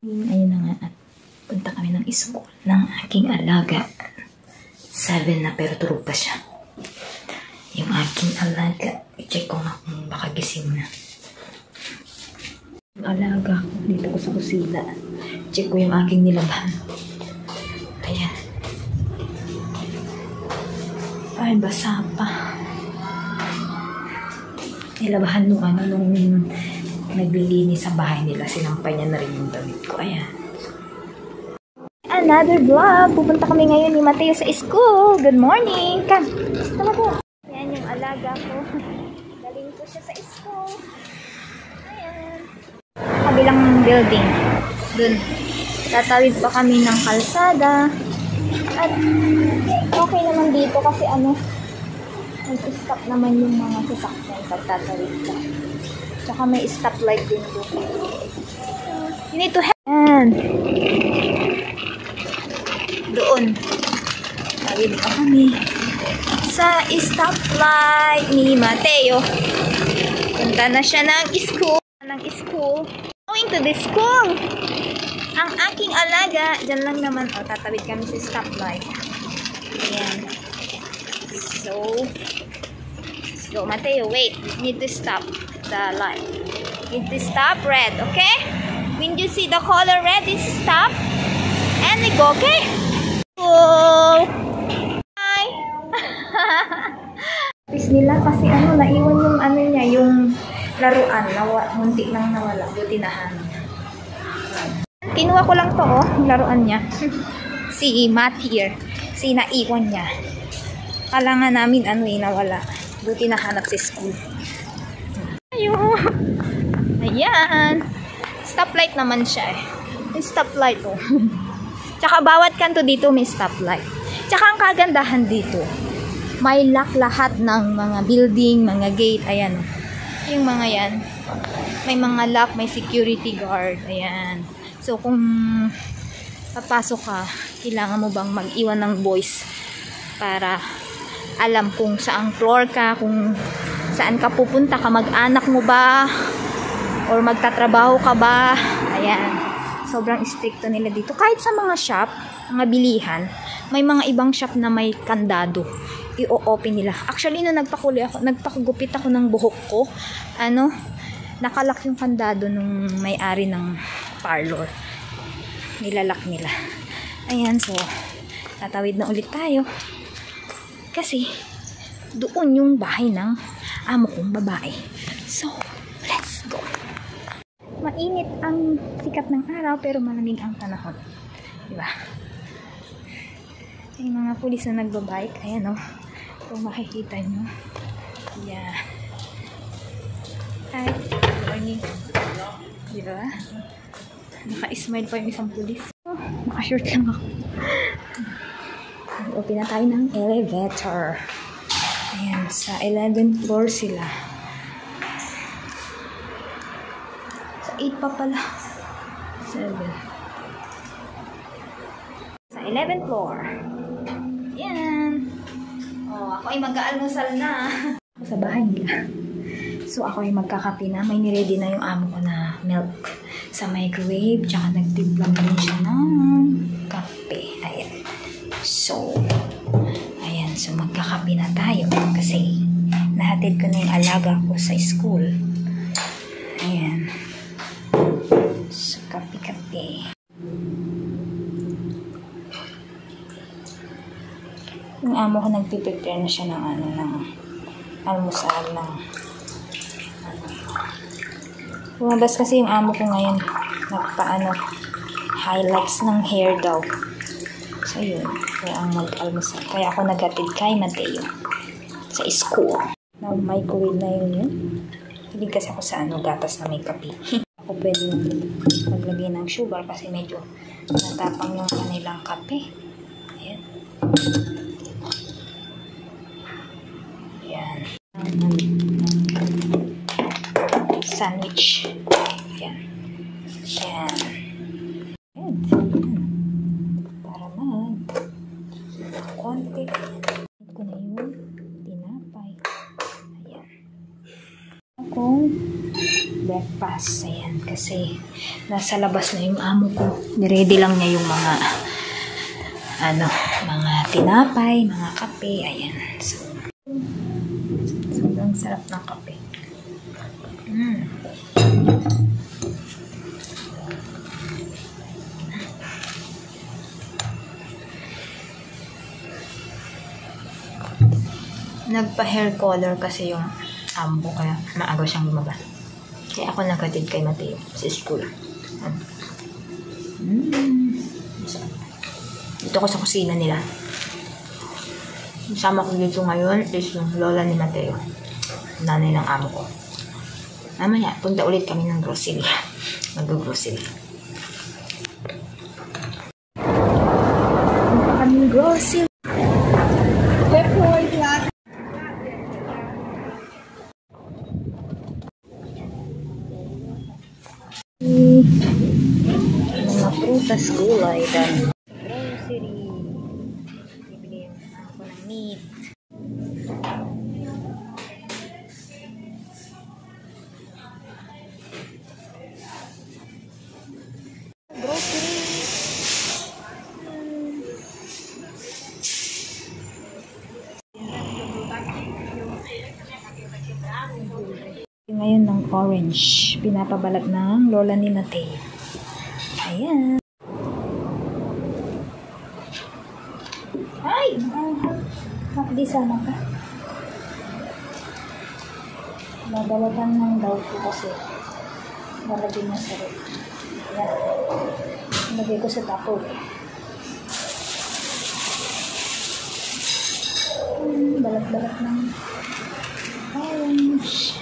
Ayun na nga at punta kami ng school ng aking alaga. 7 na pero tulog pa siya. Yung aking alaga. I-check ko nga kung baka gising na. Yung alaga ko dito ko sa kusina. Check ko yung aking nilabahan. Ayan. Ay, basa pa. Nilabahan nung nung naglilinis sa bahay nila. Sinampay niya na rin yung damit ko. Ayan. Another vlog. Pupunta kami ngayon ni Mateo sa school. Good morning. Come. Tama ko. Ayan yung alaga ko. Galing ko siya sa school. Ayan. Kabilang building. Dun. Tatawid pa kami ng kalsada. At okay naman dito kasi nag-stop naman yung mga sasakyan pag tatawid ka. Tsaka may stoplight din doon. You need to hand. Doon. Tawid pa kami sa stoplight ni Mateo. Punta na siya ng school. Going to the school. Ang aking alaga, dyan lang naman. O, tatawid kami sa stoplight. Ayan. So, let's go. Mateo, wait. You need to stop the light. You need to stop red, okay? When you see the color red, is stop. And we go, okay? Oh! Hi! Tapos nila kasi naiwan yung niya, yung laruan. Muntik lang nawala. Buti nahanap. Kinuha ko lang to, yung laruan niya. Si Matthew. Si naiwan niya. Kala nga namin nawala. Buti nahanap sa school. Ayun. Ayan. Stoplight naman siya eh. May stoplight oh. Tsaka bawat kanto dito may stoplight. Tsaka ang kagandahan dito, may lock lahat ng mga building, mga gate. Ayan. Yung mga yan. May mga lock, may security guard. Ayan. So kung papasok ka, kailangan mo bang mag-iwan ng voice para alam kung saang floor ka, kung saan ka pupunta, mag-anak mo ba or magtatrabaho ka ba. Ayan, sobrang stricto nila dito. Kahit sa mga shop, mga bilihan, may mga ibang shop na may kandado, i-open nila. Actually, nung nagpakagupit ako ng buhok ko, nakalak yung kandado nung may-ari ng parlor. Nilalak nila. Ayan, so tatawid na ulit tayo. Kasi, doon yung bahay ng amo kong babae. So, let's go. Mainit ang sikat ng araw, pero malamig ang panahon. Diba? May mga pulis na nagbabike. Ayan, kung makikita nyo. Yeah. Hi. Good morning. Diba? Naka-smile pa yung isang pulis. Naka-shirt lang ako. Open na tayo ng elevator. Ayan, sa 11th floor sila. Sa 8 pa pala. 7. Sa 11th floor. Ayan. Ako ay mag-aalmusal na. Sa bahay nila. So, ako ay magkakape na. May niready na yung amo ko na milk sa microwave. Tsaka nagtimpla na rin siya ng kape. Ayan. So, ayan. So, magkakape na tayo. Kasi, nahatid ko na yung alaga ko sa school. Ayan. So, kape-kape. Yung amo ko nagpiprepare na siya ng ng almusal ng lumabas kasi yung amo ko ngayon highlights ng hair daw. So yun, kaya ang mag-almusal. Kaya ako naghatid kay Mateo sa school. Nag-microwave na yun. Hindi kasi ako sa gatas na may kape. Ako pwede maglagay ng sugar kasi medyo natapang yung kanilang kape. Ayan. Ayan. Sandwich. Ayan. Ayan. Para konti. Ito na yung tinapay. Ayan. Akong breakfast. breakfast. Ayan, kasi nasa labas na yung amo ko. Niready lang niya yung mga mga tinapay, mga kape. Ayan. So, sobrang sarap ng kape. Nagpa-hair color kasi yung amo ko, kaya maaga siyang lumabas. Kaya ako nagkatid kay Mateo sa school. Dito ko sa kusina nila. Kasama ko dito ngayon is yung lola ni Mateo. Nanay ng amo ko. Mamaya, punta ulit kami ng grocery. Mag-grocery. Punta kami ng grocery. Mga prutas, gulay, dan grocery. Bibili ako ng meat. Grocery. Ngayon ng orange. Pinapabalat ng lola ni Mateo. Ayan. Ay! Hakdi sana ka. Babalatan ng daw ko kasi. Lalagay niya sa rin. Ayan. Lagay ko sa tapo. Balat-balat ng orange.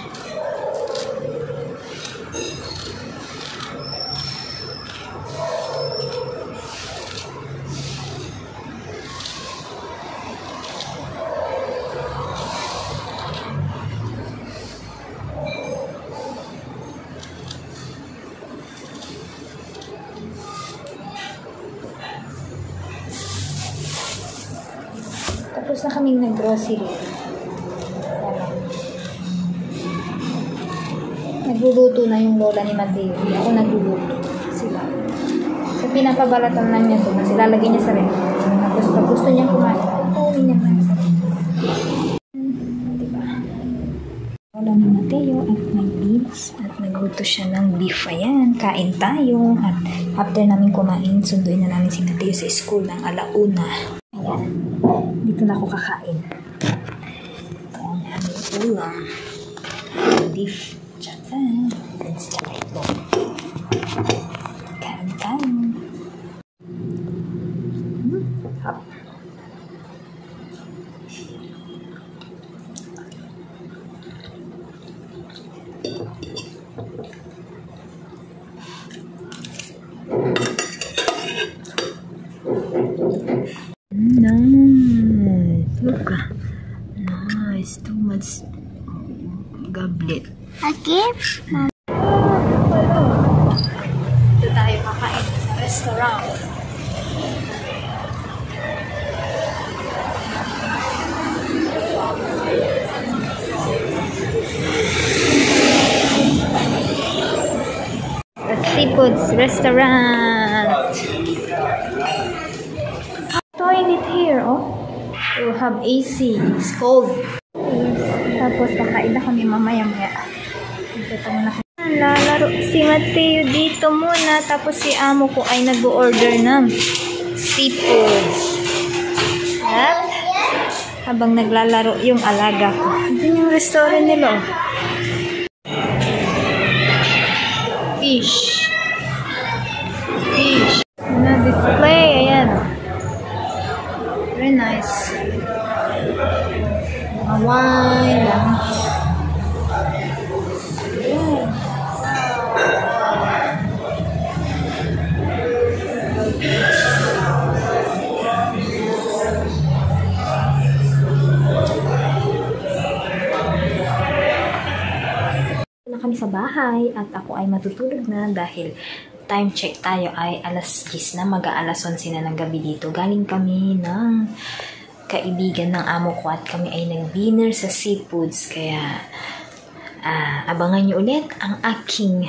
Tapos na kaming nag-grocery. Nagluluto na yung lola ni Mateo. Ako nagluluto. Sila. So, pinapabalatan lang niya ito. Kasi lalagay niya sa rin. Tapos pag gusto niya kumain, pauwi niya na sa rin. Diba? Lola ni Mateo at may beans. At nagluto siya ng beef. Ayan. Kain tayo. At after namin kumain, sunduin na namin si Mateo sa school ng 1:00. Ayan. Dito na ako kakain. Ito ang aming ulam. Beef. Tsaka. Let's try ito. Kain tayo. Hop. Nice. Look. Nice. Too much goblet. Okay. Dito tayo kakain sa restaurant. The Seafoods Restaurant. Toilet here, oh. You have AC. It's cold. Tapos kakain na kami mamaya-maya. Dito muna kami. Lalaro si Mateo dito muna. Tapos si amo ko ay nag-order ng seafoods. At habang naglalaro yung alaga ko. Doon yung restaurant nila. Fish. Fish. Na display. Ayan. Very nice. Wine lang. Na kami sa bahay at ako ay matutulog na dahil time check tayo ay alas 10 na, mag-aalas 11 na ng gabi dito. Galing kami ng kaibigan ng amo ko at kami ay nag-dinner sa Seafoods. Kaya abangan nyo ulit ang aking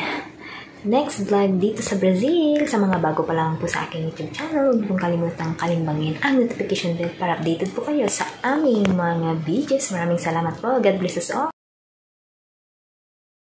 next vlog dito sa Brazil. Sa mga bago pa lang po sa aking YouTube channel, huwag pong kalimutang kalimbangin ang notification bell para updated po kayo sa aming mga videos. Maraming salamat po. God bless us all.